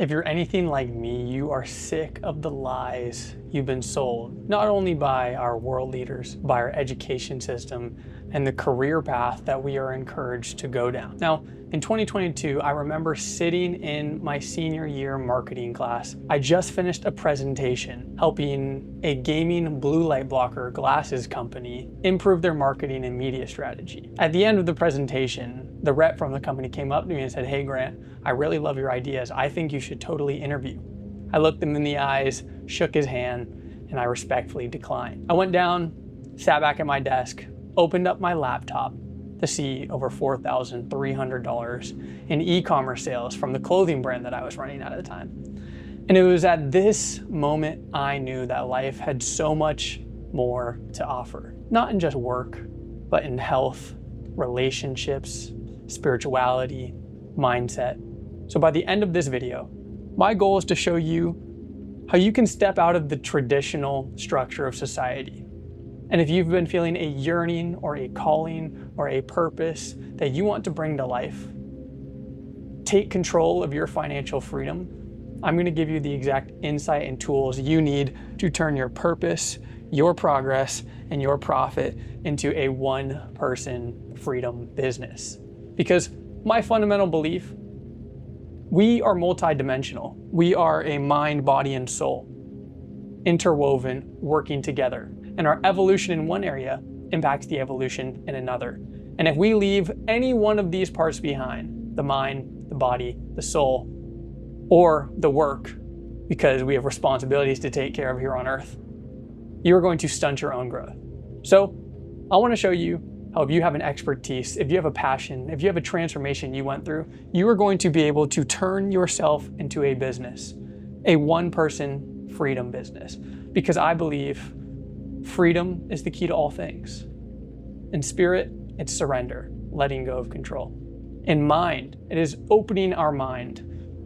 If you're anything like me, you are sick of the lies you've been sold, not only by our world leaders, by our education system, and the career path that we are encouraged to go down. Now, in 2022, I remember sitting in my senior year marketing class. I just finished a presentation helping a gaming blue light blocker glasses company improve their marketing and media strategy. At the end of the presentation, the rep from the company came up to me and said, "Hey Grant, I really love your ideas. I think you should totally interview." I looked him in the eyes, shook his hand, and I respectfully declined. I went down, sat back at my desk, opened up my laptop to see over $4,300 in e-commerce sales from the clothing brand that I was running at the time. And it was at this moment I knew that life had so much more to offer, not in just work, but in health, relationships, spirituality, mindset. So by the end of this video, my goal is to show you how you can step out of the traditional structure of society. And if you've been feeling a yearning or a calling or a purpose that you want to bring to life, take control of your financial freedom. I'm going to give you the exact insight and tools you need to turn your purpose, your progress, and your profit into a one-person freedom business. Because my fundamental belief, we are multidimensional. We are a mind, body, and soul, interwoven, working together. And our evolution in one area impacts the evolution in another. And if we leave any one of these parts behind, the mind, the body, the soul, or the work, because we have responsibilities to take care of here on earth, you're going to stunt your own growth. So I want to show you how if you have an expertise, if you have a passion, if you have a transformation you went through, you are going to be able to turn yourself into a business, a one-person freedom business. Because I believe freedom is the key to all things. In spirit, it's surrender, letting go of control. In mind, it is opening our mind,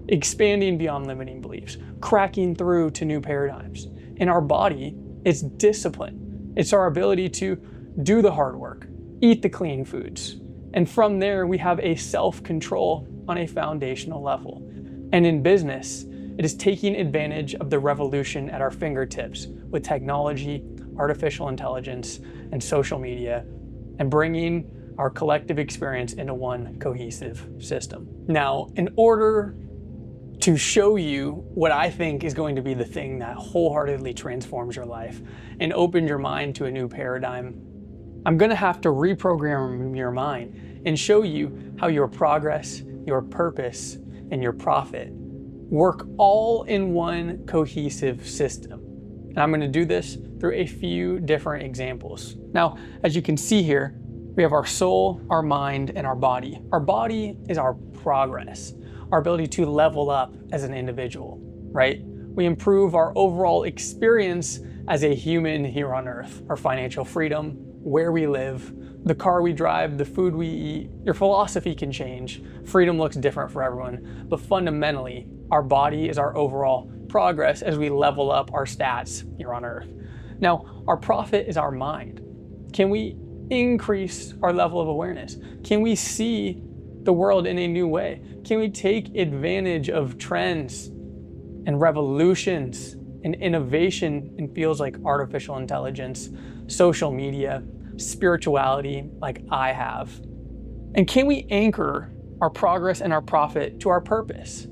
expanding beyond limiting beliefs, cracking through to new paradigms. In our body, it's discipline. It's our ability to do the hard work, eat the clean foods. And from there, we have a self-control on a foundational level. And in business, it is taking advantage of the revolution at our fingertips with technology, artificial intelligence, and social media, and bringing our collective experience into one cohesive system. Now, in order to show you what I think is going to be the thing that wholeheartedly transforms your life and opens your mind to a new paradigm, I'm gonna have to reprogram your mind and show you how your progress, your purpose, and your profit work all in one cohesive system. And I'm gonna do this through a few different examples. Now, as you can see here, we have our soul, our mind, and our body. Our body is our progress, our ability to level up as an individual, right? We improve our overall experience as a human here on earth, our financial freedom, where we live, the car we drive, the food we eat. Your philosophy can change. Freedom looks different for everyone, but fundamentally, our body is our overall progress as we level up our stats here on earth. Now, our profit is our mind. Can we increase our level of awareness? Can we see the world in a new way? Can we take advantage of trends and revolutions and innovation in fields like artificial intelligence, social media, spirituality like I have? And can we anchor our progress and our profit to our purpose?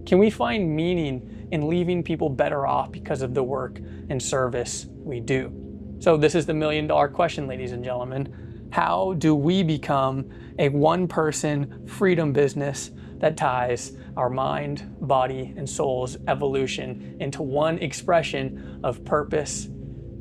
Can we find meaning in leaving people better off because of the work and service we do? So this is the million-dollar question, ladies and gentlemen. How do we become a one-person freedom business that ties our mind, body, and soul's evolution into one expression of purpose,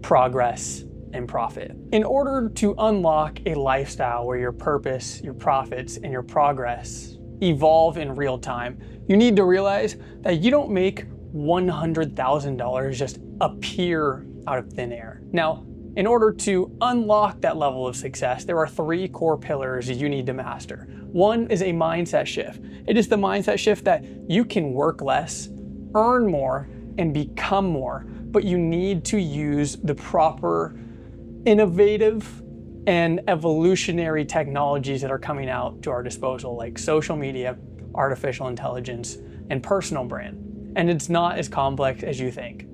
progress, and profit? In order to unlock a lifestyle where your purpose, your profits, and your progress evolve in real time, you need to realize that you don't make $100,000 just appear out of thin air. Now, in order to unlock that level of success, there are three core pillars you need to master. One is a mindset shift. It is the mindset shift that you can work less, earn more, and become more, but you need to use the proper innovative and evolutionary technologies that are coming out to our disposal, like social media, artificial intelligence, and personal brand. and it's not as complex as you think.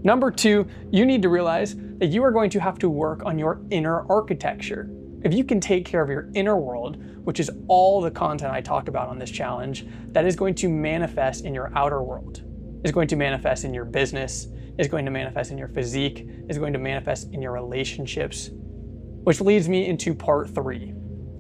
Number two, you need to realize that you are going to have to work on your inner architecture. If you can take care of your inner world, which is all the content I talked about on this challenge, that is going to manifest in your outer world. It's going to manifest in your business, it's going to manifest in your physique, it's going to manifest in your relationships, which leads me into part three.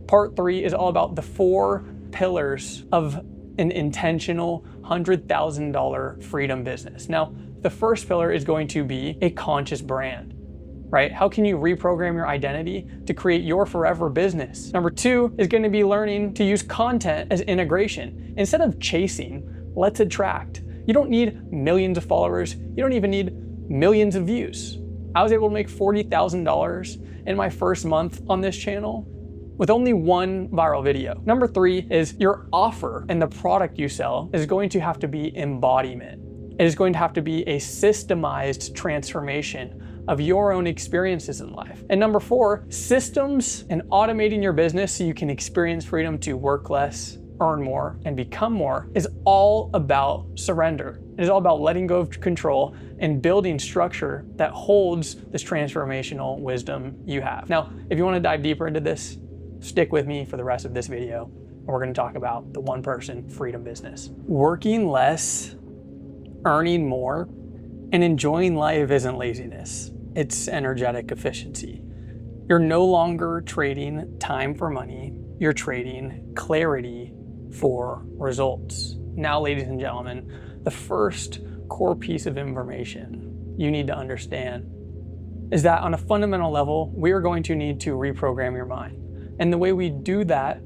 Part three is all about the 4 pillars of an intentional $100,000 freedom business. Now, the first pillar is going to be a conscious brand, right? How can you reprogram your identity to create your forever business? Number 2 is going to be learning to use content as integration. Instead of chasing, let's attract. You don't need millions of followers. You don't even need millions of views. I was able to make $40,000 in my first month on this channel with only 1 viral video. Number 3 is your offer and the product you sell is going to have to be embodiment. It is going to have to be a systemized transformation of your own experiences in life. And number 4, systems and automating your business so you can experience freedom to work less, earn more, and become more is all about surrender. It is all about letting go of control and building structure that holds this transformational wisdom you have. Now, if you want to dive deeper into this, stick with me for the rest of this video, and we're going to talk about the one-person freedom business. Working less, earning more, and enjoying life isn't laziness. It's energetic efficiency. You're no longer trading time for money. You're trading clarity for results. Now, ladies and gentlemen, the first core piece of information you need to understand is that on a fundamental level, we are going to need to reprogram your mind. And the way we do that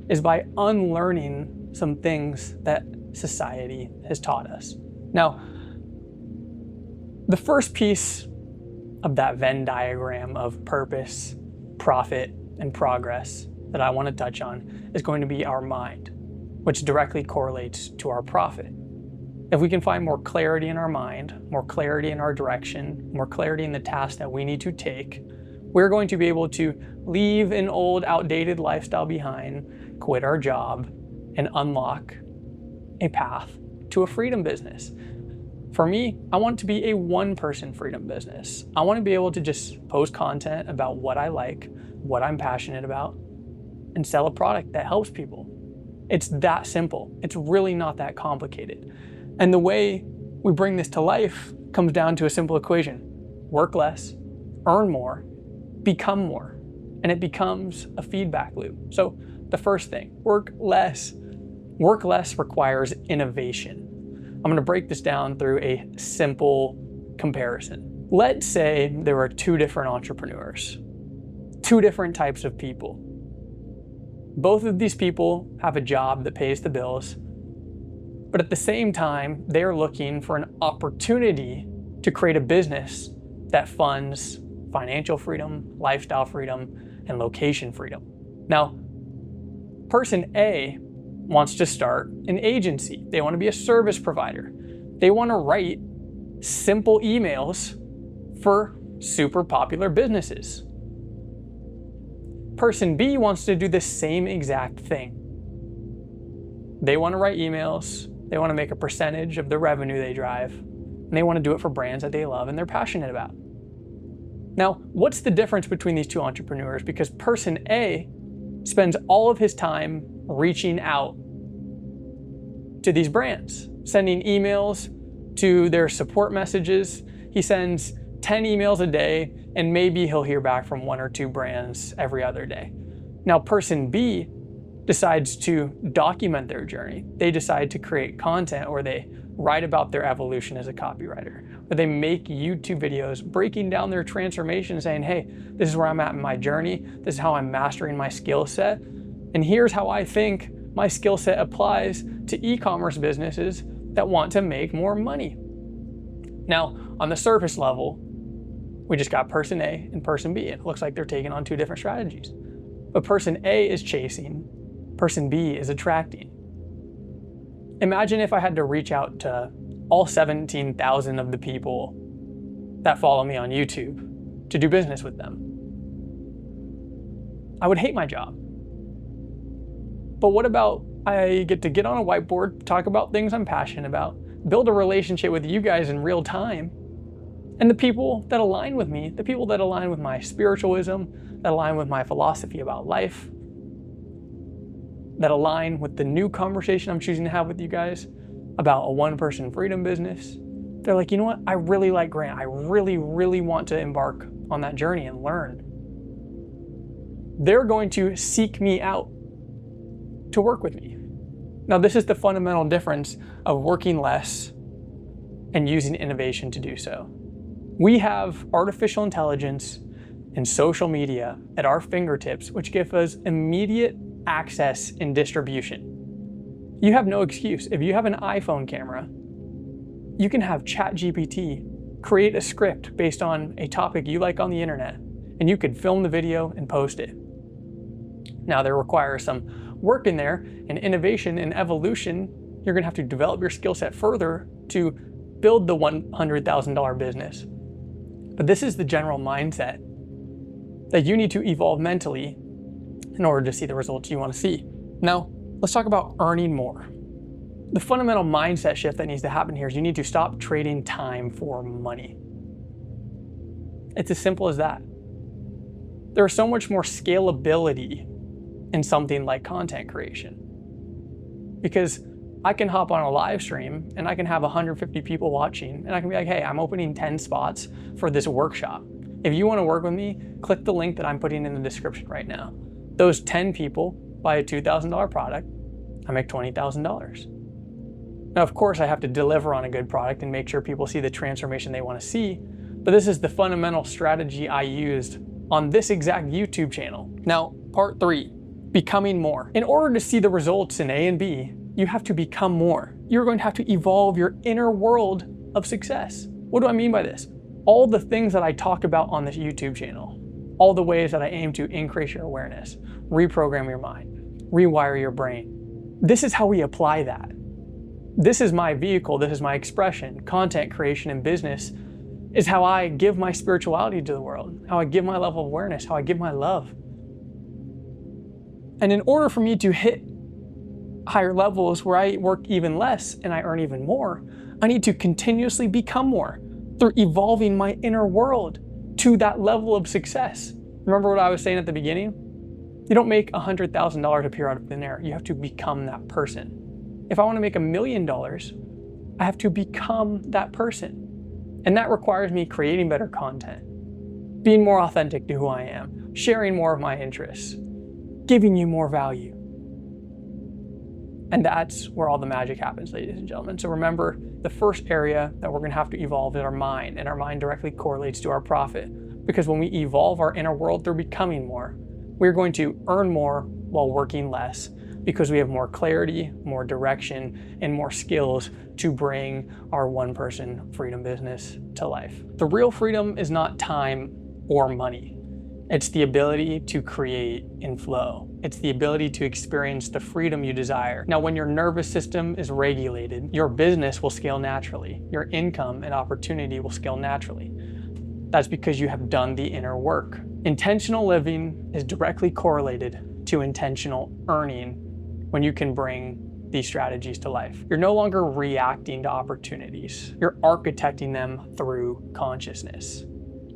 is by unlearning some things that society has taught us. Now, the first piece of that Venn diagram of purpose, profit, and progress that I want to touch on is going to be our mind, which directly correlates to our profit. If we can find more clarity in our mind, more clarity in our direction, more clarity in the tasks that we need to take, we're going to be able to leave an old, outdated lifestyle behind, quit our job, and unlock a path to a freedom business. For me, I want it to be a one-person freedom business. I want to be able to just post content about what I like, what I'm passionate about, and sell a product that helps people. It's that simple. It's really not that complicated. And the way we bring this to life comes down to a simple equation. Work less, earn more, become more. And it becomes a feedback loop. So the first thing, work less. Work less requires innovation. I'm gonna break this down through a simple comparison. Let's say there are 2 different entrepreneurs, 2 different types of people. Both of these people have a job that pays the bills, but at the same time, they're looking for an opportunity to create a business that funds financial freedom, lifestyle freedom, and location freedom. Now, person A wants to start an agency. They want to be a service provider. They want to write simple emails for super popular businesses. Person B wants to do the same exact thing. They want to write emails. They want to make a percentage of the revenue they drive. And they want to do it for brands that they love and they're passionate about. Now, what's the difference between these 2 entrepreneurs? Because person A spends all of his time reaching out to these brands, sending emails to their support messages. He sends 10 emails a day, and maybe he'll hear back from 1 or 2 brands every other day. Now, person B decides to document their journey. They decide to create content, or they write about their evolution as a copywriter, or they make YouTube videos breaking down their transformation, saying, hey, this is where I'm at in my journey. This is how I'm mastering my skill set. And here's how I think my skill set applies to e-commerce businesses that want to make more money. Now, on the surface level, we just got person A and person B. It looks like they're taking on 2 different strategies. But person A is chasing, person B is attracting. Imagine if I had to reach out to all 17,000 of the people that follow me on YouTube to do business with them. I would hate my job. But what about I get to get on a whiteboard, talk about things I'm passionate about, build a relationship with you guys in real time. And the people that align with me, the people that align with my spiritualism, that align with my philosophy about life, that align with the new conversation I'm choosing to have with you guys about a one-person freedom business, they're like, you know what? I really like Grant. I really, really want to embark on that journey and learn. They're going to seek me out to work with me. Now, this is the fundamental difference of working less and using innovation to do so. We have artificial intelligence and social media at our fingertips, which give us immediate access and distribution. You have no excuse. If you have an iPhone camera, you can have ChatGPT create a script based on a topic you like on the internet, and you could film the video and post it. Now, there requires some work in there, and innovation and evolution. You're gonna have to develop your skill set further to build the $100,000 business. But this is the general mindset that you need to evolve mentally in order to see the results you want to see. Now, let's talk about earning more. The fundamental mindset shift that needs to happen here is you need to stop trading time for money. It's as simple as that. There's so much more scalability in something like content creation, because I can hop on a live stream and I can have 150 people watching, and I can be like, hey, I'm opening 10 spots for this workshop. If you want to work with me, click the link that I'm putting in the description right now. Those 10 people buy a $2,000 product, I make $20,000. Now, of course, I have to deliver on a good product and make sure people see the transformation they want to see, but this is the fundamental strategy I used on this exact YouTube channel. Now, part 3, becoming more. In order to see the results in A and B, you have to become more. You're going to have to evolve your inner world of success. What do I mean by this? All the things that I talk about on this YouTube channel, all the ways that I aim to increase your awareness, reprogram your mind, rewire your brain. This is how we apply that. This is my vehicle, this is my expression. Content creation and business is how I give my spirituality to the world, how I give my level of awareness, how I give my love. And in order for me to hit higher levels where I work even less and I earn even more, I need to continuously become more through evolving my inner world to that level of success. Remember what I was saying at the beginning? You don't make $100,000 appear out of thin air. You have to become that person. If I want to make $1 million, I have to become that person. And that requires me creating better content, being more authentic to who I am, sharing more of my interests, giving you more value. And that's where all the magic happens, ladies and gentlemen. So remember, the first area that we're going to have to evolve is our mind, and our mind directly correlates to our profit. Because when we evolve our inner world through becoming more, we're going to earn more while working less, because we have more clarity, more direction, and more skills to bring our one-person freedom business to life. The real freedom is not time or money. It's the ability to create and flow. It's the ability to experience the freedom you desire. Now, when your nervous system is regulated, your business will scale naturally. Your income and opportunity will scale naturally. That's because you have done the inner work. Intentional living is directly correlated to intentional earning when you can bring these strategies to life. You're no longer reacting to opportunities. You're architecting them through consciousness,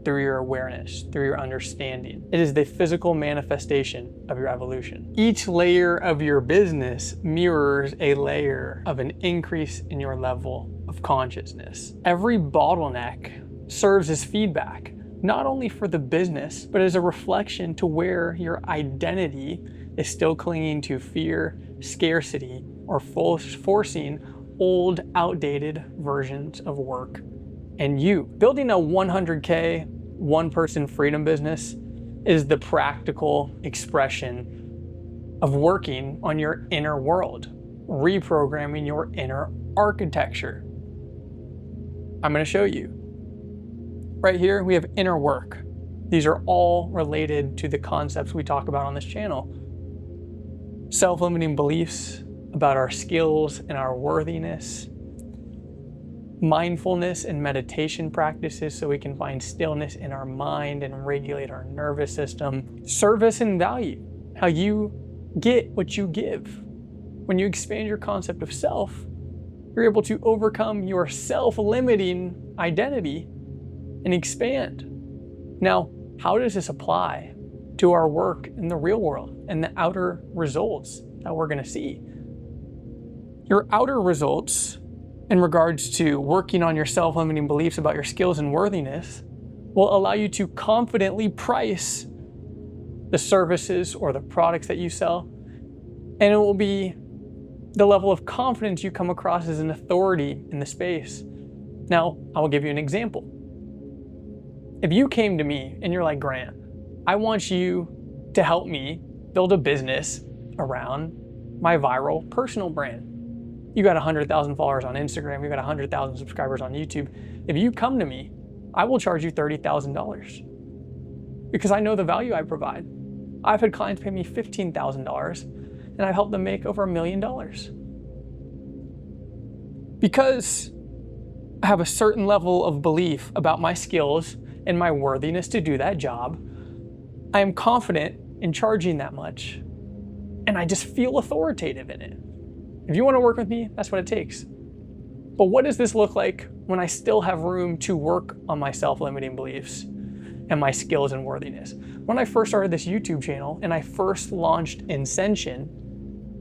through your awareness, through your understanding. It is the physical manifestation of your evolution. Each layer of your business mirrors a layer of an increase in your level of consciousness. Every bottleneck serves as feedback, not only for the business, but as a reflection to where your identity is still clinging to fear, scarcity, or forcing old, outdated versions of work. And you, building a 100K one-person freedom business is the practical expression of working on your inner world, reprogramming your inner architecture. I'm going to show you. Right here, we have inner work. These are all related to the concepts we talk about on this channel. Self-limiting beliefs about our skills and our worthiness, mindfulness and meditation practices so we can find stillness in our mind and regulate our nervous system, service and value, how you get what you give. When you expand your concept of self, You're able to overcome your self-limiting identity and expand. Now, how does this apply to our work in the real world and the outer results that we're going to see? Your outer results in regards to working on your self-limiting beliefs about your skills and worthiness will allow you to confidently price the services or the products that you sell, and it will be the level of confidence you come across as an authority in the space. Now, I will give you an example. If you came to me and you're like, Grant, I want you to help me build a business around my viral personal brand. You got 100,000 followers on Instagram, you got 100,000 subscribers on YouTube. If you come to me, I will charge you $30,000 because I know the value I provide. I've had clients pay me $15,000 and I've helped them make over $1 million. Because I have a certain level of belief about my skills and my worthiness to do that job, I am confident in charging that much, and I just feel authoritative in it. If you want to work with me, that's what it takes. But what does this look like when I still have room to work on my self-limiting beliefs and my skills and worthiness? When I first started this YouTube channel and I first launched Incension,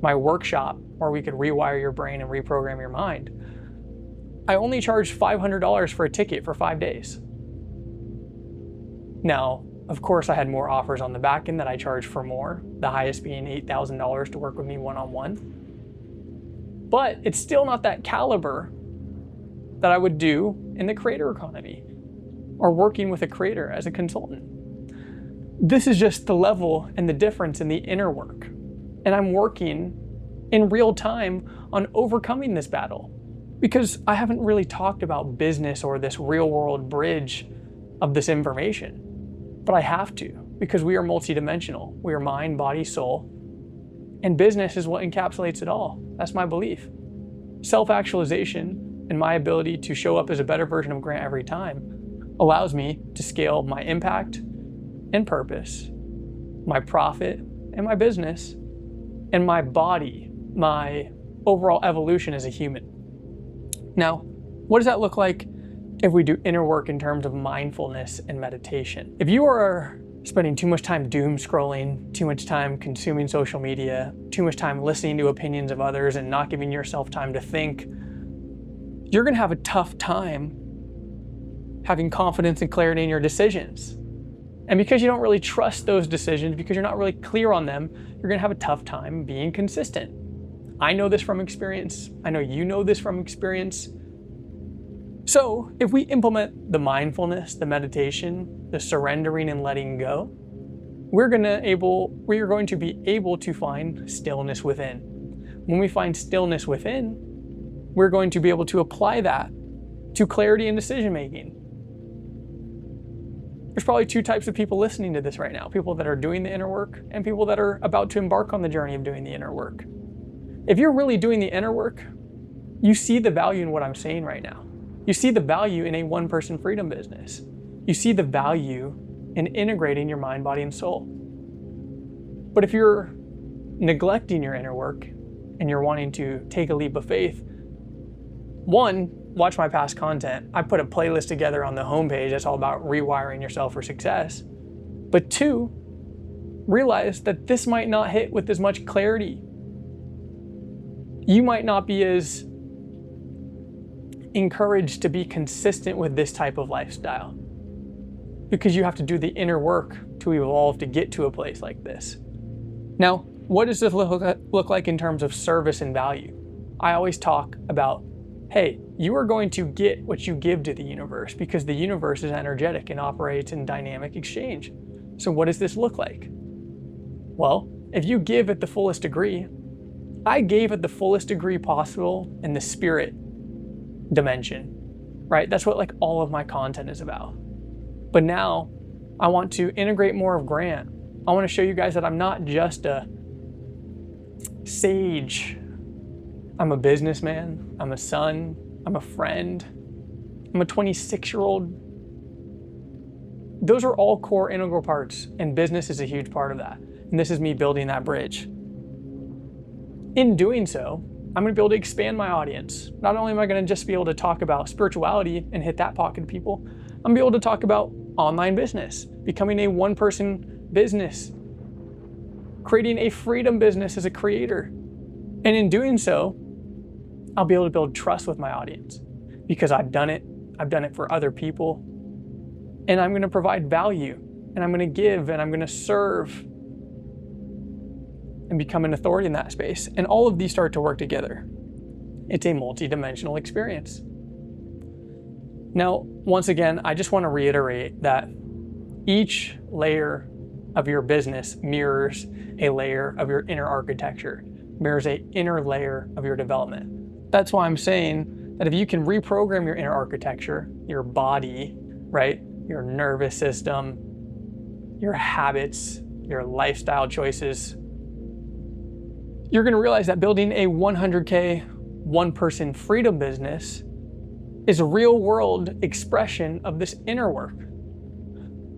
my workshop where we could rewire your brain and reprogram your mind, I only charged $500 for a ticket for 5 days. Now, of course, I had more offers on the back end that I charged for more, the highest being $8,000 to work with me one-on-one. But it's still not that caliber that I would do in the creator economy or working with a creator as a consultant. This is just the level and the difference in the inner work. And I'm working in real time on overcoming this battle because I haven't really talked about business or this real world bridge of this information. But I have to, because we are multidimensional. We are mind, body, soul. And business is what encapsulates it all. That's my belief. Self-actualization and my ability to show up as a better version of Grant every time allows me to scale my impact and purpose, my profit and my business, and my body, my overall evolution as a human. Now, what does that look like if we do inner work in terms of mindfulness and meditation? If you are spending too much time doom scrolling, too much time consuming social media, too much time listening to opinions of others and not giving yourself time to think, you're gonna have a tough time having confidence and clarity in your decisions. And because you don't really trust those decisions, because you're not really clear on them, you're gonna have a tough time being consistent. I know this from experience. I know you know this from experience. So if we implement the mindfulness, the meditation, the surrendering and letting go, we are going to be able to find stillness within. When we find stillness within, we're going to be able to apply that to clarity and decision making. There's probably two types of people listening to this right now: people that are doing the inner work and people that are about to embark on the journey of doing the inner work. If you're really doing the inner work, you see the value in what I'm saying right now. You see the value in a one-person freedom business. You see the value in integrating your mind, body, and soul. But if you're neglecting your inner work and you're wanting to take a leap of faith, one, watch my past content. I put a playlist together on the homepage that's all about rewiring yourself for success. But two, realize that this might not hit with as much clarity. You might not be as encouraged to be consistent with this type of lifestyle because you have to do the inner work to evolve to get to a place like this. Now, what does this look like in terms of service and value? I always talk about, hey, you are going to get what you give to the universe because the universe is energetic and operates in dynamic exchange. So what does this look like? Well, if you give at the fullest degree, I gave at the fullest degree possible in the spirit dimension, right? That's what like all of my content is about. But now I want to integrate more of Grant. I want to show you guys that I'm not just a sage. I'm a businessman, I'm a son, I'm a friend, I'm a 26-year-old. Those are all core integral parts, and business is a huge part of that. And this is me building that bridge. In doing so, I'm going to be able to expand my audience. Not only am I going to just be able to talk about spirituality and hit that pocket of people, I'm going to be able to talk about online business, becoming a one-person business, creating a freedom business as a creator. And in doing so, I'll be able to build trust with my audience because I've done it. I've done it for other people. And I'm going to provide value, and I'm going to give, and I'm going to serve and become an authority in that space. And all of these start to work together. It's a multi-dimensional experience. Now, once again, I just want to reiterate that each layer of your business mirrors a layer of your inner architecture, mirrors an inner layer of your development. That's why I'm saying that if you can reprogram your inner architecture, your body, right, your nervous system, your habits, your lifestyle choices, you're going to realize that building a 100K one-person freedom business is a real-world expression of this inner work.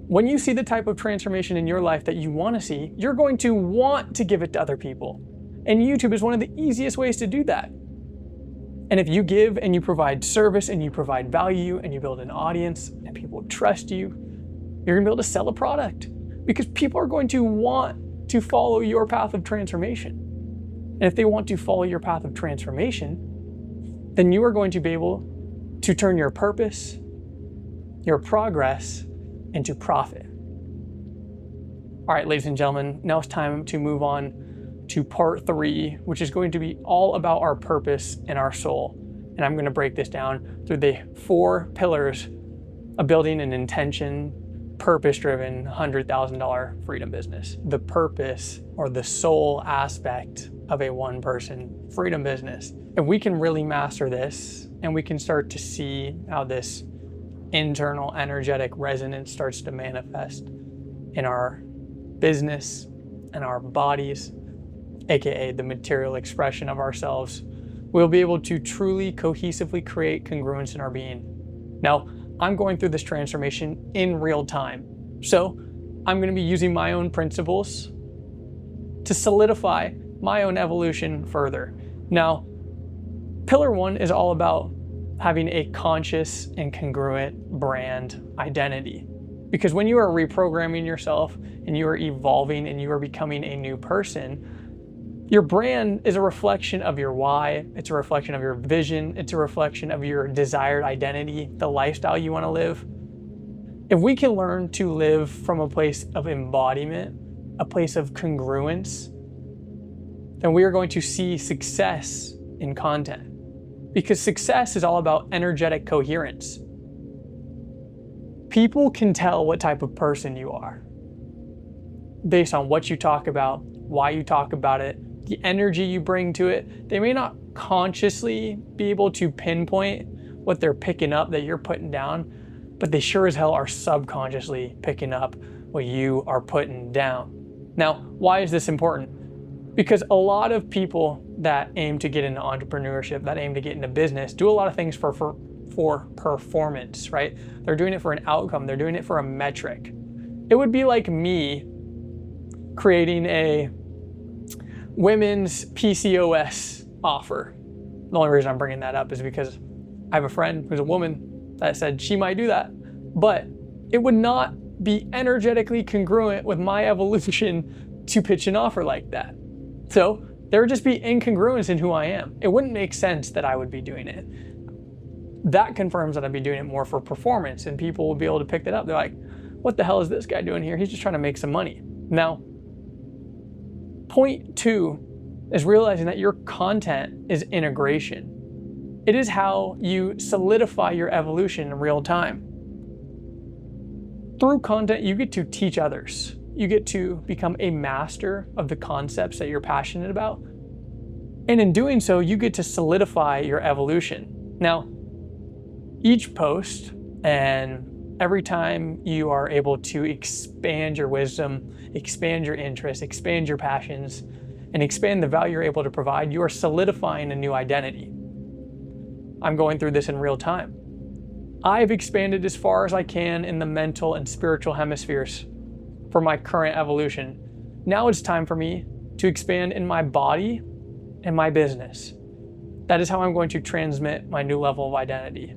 When you see the type of transformation in your life that you want to see, you're going to want to give it to other people. And YouTube is one of the easiest ways to do that. And if you give and you provide service and you provide value and you build an audience and people trust you, you're going to be able to sell a product because people are going to want to follow your path of transformation. And if they want to follow your path of transformation, then you are going to be able to turn your purpose, your progress, into profit. All right, ladies and gentlemen, now it's time to move on to part 3, which is going to be all about our purpose and our soul. And I'm going to break this down through the 4 pillars of building an intention, purpose-driven, $100,000 freedom business. The purpose or the soul aspect of a one-person freedom business. If we can really master this and we can start to see how this internal energetic resonance starts to manifest in our business and our bodies, aka the material expression of ourselves, we'll be able to truly cohesively create congruence in our being. Now, I'm going through this transformation in real time. So I'm going to be using my own principles to solidify my own evolution further. Now, pillar 1 is all about having a conscious and congruent brand identity. Because when you are reprogramming yourself and you are evolving and you are becoming a new person, your brand is a reflection of your why, it's a reflection of your vision, it's a reflection of your desired identity, the lifestyle you want to live. If we can learn to live from a place of embodiment, a place of congruence, then we are going to see success in content. Because success is all about energetic coherence. People can tell what type of person you are based on what you talk about, why you talk about it, the energy you bring to it. They may not consciously be able to pinpoint what they're picking up that you're putting down, but they sure as hell are subconsciously picking up what you are putting down. Now, why is this important? Because a lot of people that aim to get into entrepreneurship, that aim to get into business, do a lot of things for performance, right? They're doing it for an outcome. They're doing it for a metric. It would be like me creating a women's PCOS offer. The only reason I'm bringing that up is because I have a friend who's a woman that said she might do that, but it would not be energetically congruent with my evolution to pitch an offer like that. So there would just be incongruence in who I am. It wouldn't make sense that I would be doing it. That confirms that I'd be doing it more for performance, and people will be able to pick that up. They're like, what the hell is this guy doing here? He's just trying to make some money. Now, point 2 is realizing that your content is integration. It is how you solidify your evolution in real time. Through content, you get to teach others. You get to become a master of the concepts that you're passionate about. And in doing so, you get to solidify your evolution. Now, each post and every time you are able to expand your wisdom, expand your interests, expand your passions, and expand the value you're able to provide, you are solidifying a new identity. I'm going through this in real time. I've expanded as far as I can in the mental and spiritual hemispheres for my current evolution. Now it's time for me to expand in my body and my business. That is how I'm going to transmit my new level of identity.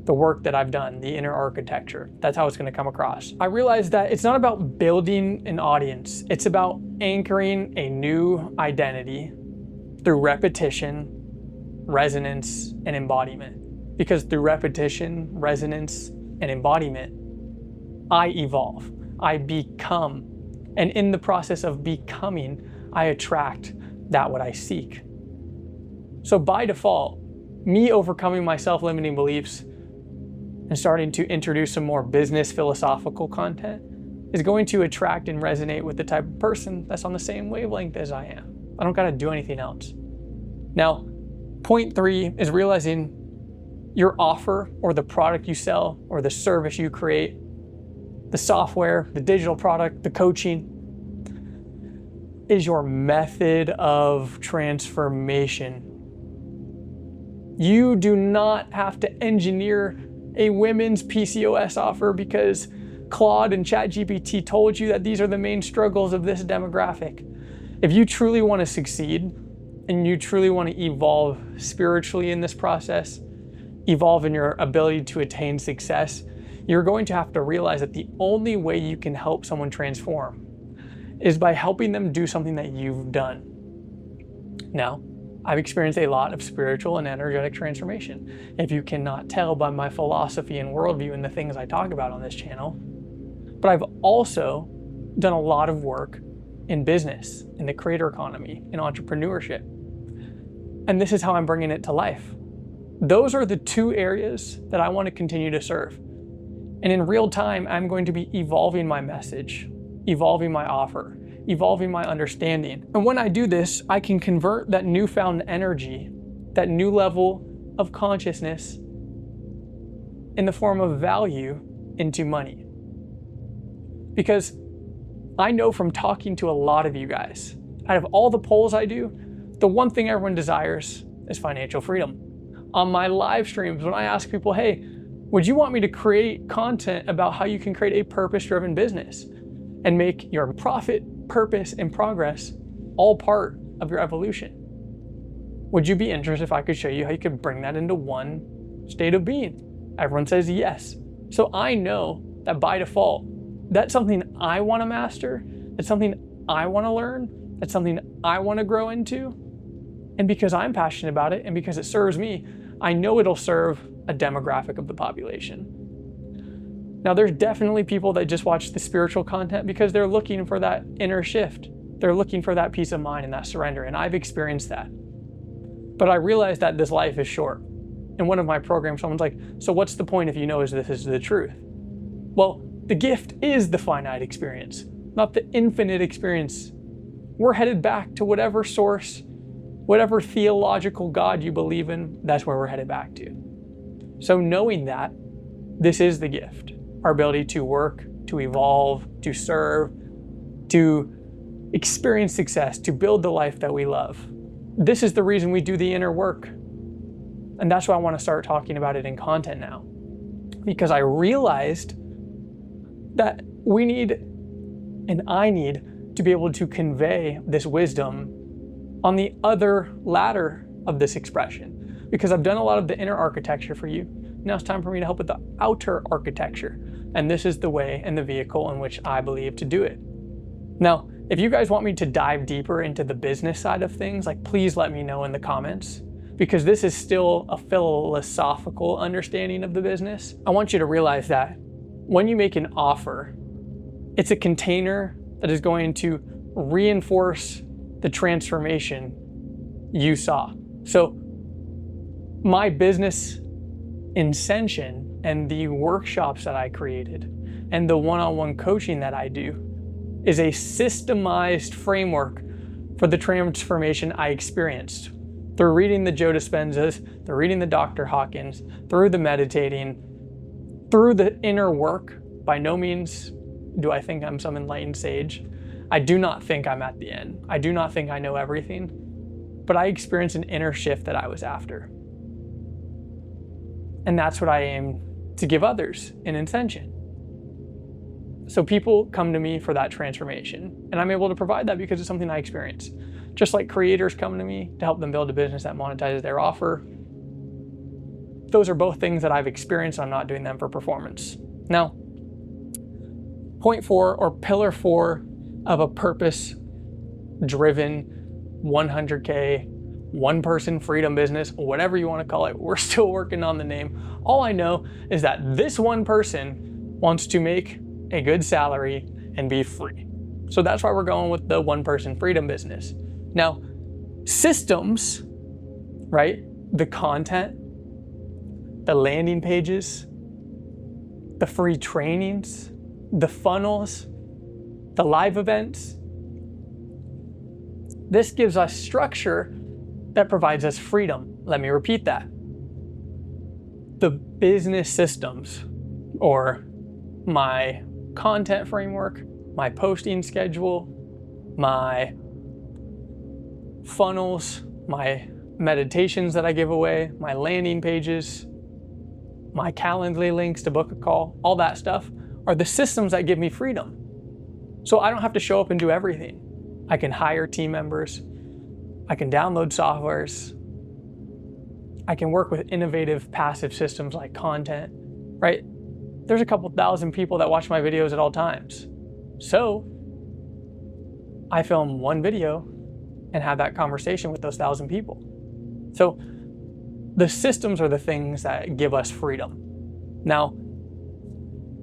The work that I've done, the inner architecture, that's how it's going to come across. I realized that it's not about building an audience. It's about anchoring a new identity through repetition, resonance, and embodiment. Because through repetition, resonance, and embodiment, I evolve, I become. And in the process of becoming, I attract that what I seek. So by default, me overcoming my self-limiting beliefs and starting to introduce some more business philosophical content is going to attract and resonate with the type of person that's on the same wavelength as I am. I don't gotta do anything else. Now, point 3 is realizing your offer or the product you sell or the service you create, the software, the digital product, the coaching, is your method of transformation. You do not have to engineer a women's PCOS offer because Claude and ChatGPT told you that these are the main struggles of this demographic. If you truly want to succeed and you truly want to evolve spiritually in this process, evolve in your ability to attain success, you're going to have to realize that the only way you can help someone transform is by helping them do something that you've done. Now, I've experienced a lot of spiritual and energetic transformation. If you cannot tell by my philosophy and worldview and the things I talk about on this channel, but I've also done a lot of work in business, in the creator economy, in entrepreneurship. And this is how I'm bringing it to life. Those are the 2 areas that I want to continue to serve. And in real time, I'm going to be evolving my message, evolving my offer, evolving my understanding. And when I do this, I can convert that newfound energy, that new level of consciousness in the form of value into money. Because I know from talking to a lot of you guys, out of all the polls I do, the one thing everyone desires is financial freedom. On my live streams, when I ask people, hey, would you want me to create content about how you can create a purpose-driven business and make your profit, purpose, and progress all part of your evolution? Would you be interested if I could show you how you could bring that into one state of being? Everyone says yes. So I know that by default, that's something I want to master. It's something I want to learn. It's something I want to grow into. And because I'm passionate about it and because it serves me, I know it'll serve a demographic of the population. Now, there's definitely people that just watch the spiritual content because they're looking for that inner shift. They're looking for that peace of mind and that surrender, and I've experienced that. But I realized that this life is short. In one of my programs, someone's like, so what's the point if you know this is the truth? Well, the gift is the finite experience, not the infinite experience. We're headed back to whatever source, whatever theological God you believe in, that's where we're headed back to. So knowing that, this is the gift. Our ability to work, to evolve, to serve, to experience success, to build the life that we love. This is the reason we do the inner work. And that's why I want to start talking about it in content now. Because I realized that we need, and I need, to be able to convey this wisdom on the other ladder of this expression. Because I've done a lot of the inner architecture for you. Now it's time for me to help with the outer architecture. And this is the way and the vehicle in which I believe to do it. Now, if you guys want me to dive deeper into the business side of things, please let me know in the comments, because this is still a philosophical understanding of the business. I want you to realize that when you make an offer, it's a container that is going to reinforce the transformation you saw. So my business Ascension and the workshops that I created and the one-on-one coaching that I do is a systemized framework for the transformation I experienced through reading the Joe Dispenzas, through reading the Dr. Hawkins, through the meditating, through the inner work. By no means do I think I'm some enlightened sage. I do not think I'm at the end. I do not think I know everything, but I experienced an inner shift that I was after. And that's what I aim to give others in Ascension. So people come to me for that transformation, and I'm able to provide that because it's something I experience. Just like creators come to me to help them build a business that monetizes their offer. Those are both things that I've experienced. I'm not doing them for performance. Now, point 4 or pillar 4 of a purpose-driven 100K, one-person freedom business, whatever you want to call it. We're still working on the name. All I know is that this one person wants to make a good salary and be free. So that's why we're going with the one-person freedom business. Now, systems, right? The content, the landing pages, the free trainings, the funnels, the live events. This gives us structure that provides us freedom. Let me repeat that. The business systems, or my content framework, my posting schedule, my funnels, my meditations that I give away, my landing pages, my Calendly links to book a call, all that stuff are the systems that give me freedom. So I don't have to show up and do everything. I can hire team members. I can download softwares. I can work with innovative passive systems like content, right? There's a couple thousand people that watch my videos at all times. So I film one video and have that conversation with those 1,000 people. So the systems are the things that give us freedom. Now,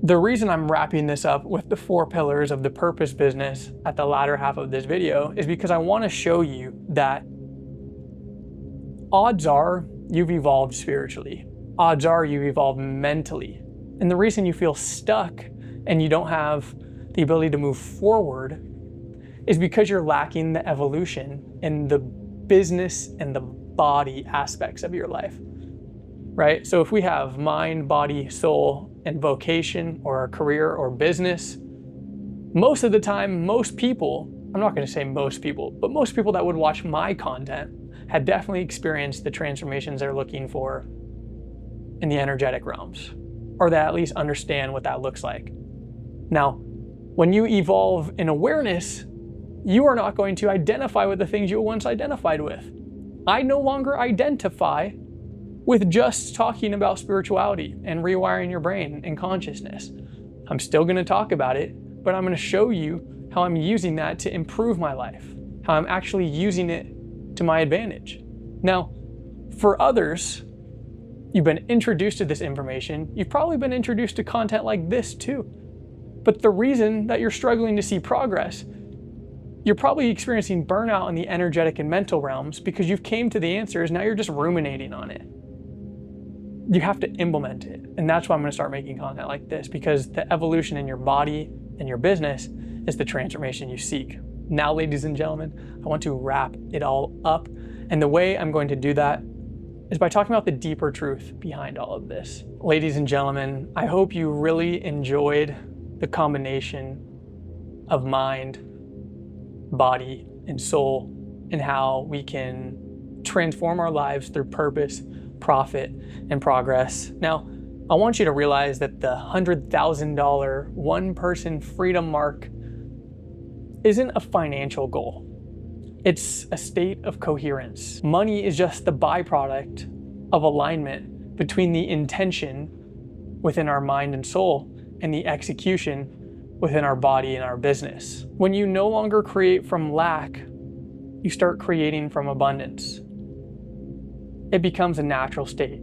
the reason I'm wrapping this up with the 4 pillars of the purpose business at the latter half of this video is because I want to show you that odds are you've evolved spiritually. Odds are you've evolved mentally. And the reason you feel stuck and you don't have the ability to move forward is because you're lacking the evolution in the business and the body aspects of your life, right? So if we have mind, body, soul, and vocation or a career or business, most of the time, most people, I'm not going to say most people, but most people that would watch my content had definitely experienced the transformations they're looking for in the energetic realms, or that at least understand what that looks like. Now, when you evolve in awareness, you are not going to identify with the things you once identified with. I no longer identify with just talking about spirituality and rewiring your brain and consciousness. I'm still going to talk about it, but I'm going to show you how I'm using that to improve my life, how I'm actually using it to my advantage. Now, for others, you've been introduced to this information. You've probably been introduced to content like this too. But the reason that you're struggling to see progress, you're probably experiencing burnout in the energetic and mental realms because you've came to the answers. Now you're just ruminating on it. You have to implement it. And that's why I'm going to start making content like this, because the evolution in your body and your business is the transformation you seek. Now, ladies and gentlemen, I want to wrap it all up. And the way I'm going to do that is by talking about the deeper truth behind all of this. Ladies and gentlemen, I hope you really enjoyed the combination of mind, body, and soul, and how we can transform our lives through purpose, profit, and progress. Now, I want you to realize that the $100,000 one-person freedom mark isn't a financial goal. It's a state of coherence. Money is just the byproduct of alignment between the intention within our mind and soul and the execution within our body and our business. When you no longer create from lack, you start creating from abundance. It becomes a natural state.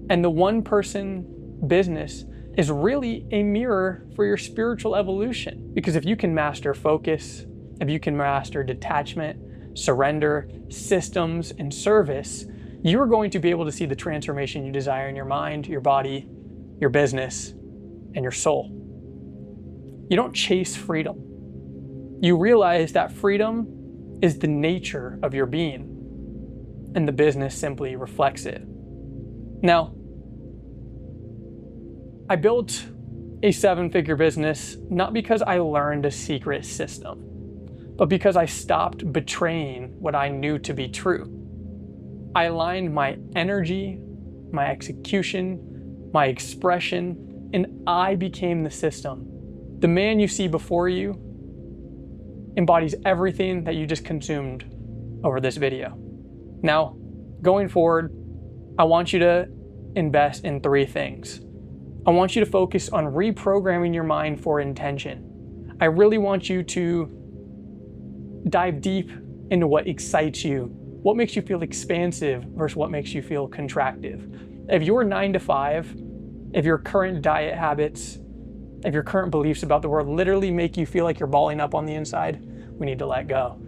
And the one-person business is really a mirror for your spiritual evolution. Because if you can master focus, if you can master detachment, surrender, systems, and service, you're going to be able to see the transformation you desire in your mind, your body, your business, and your soul. You don't chase freedom. You realize that freedom is the nature of your being, and the business simply reflects it. Now, I built a 7-figure business not because I learned a secret system, but because I stopped betraying what I knew to be true. I aligned my energy, my execution, my expression, and I became the system. The man you see before you embodies everything that you just consumed over this video. Now, going forward, I want you to invest in 3 things. I want you to focus on reprogramming your mind for intention. I really want you to dive deep into what excites you, what makes you feel expansive versus what makes you feel contractive. If your 9 to 5, if your current diet habits, if your current beliefs about the world literally make you feel like you're balling up on the inside, we need to let go.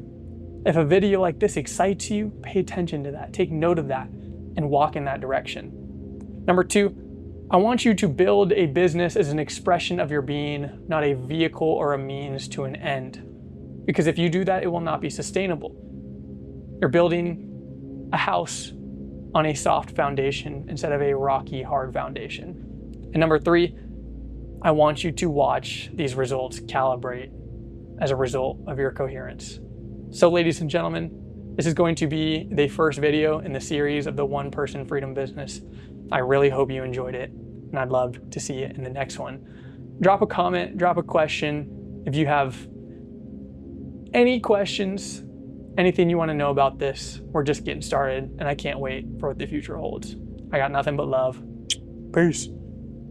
If a video like this excites you, pay attention to that, take note of that, and walk in that direction. Number 2, I want you to build a business as an expression of your being, not a vehicle or a means to an end. Because if you do that, it will not be sustainable. You're building a house on a soft foundation instead of a rocky, hard foundation. And number 3, I want you to watch these results calibrate as a result of your coherence. So ladies and gentlemen, this is going to be the first video in the series of the One Person Freedom Business. I really hope you enjoyed it, and I'd love to see you in the next one. Drop a comment, drop a question. If you have any questions, anything you want to know about this, we're just getting started, and I can't wait for what the future holds. I got nothing but love. Peace.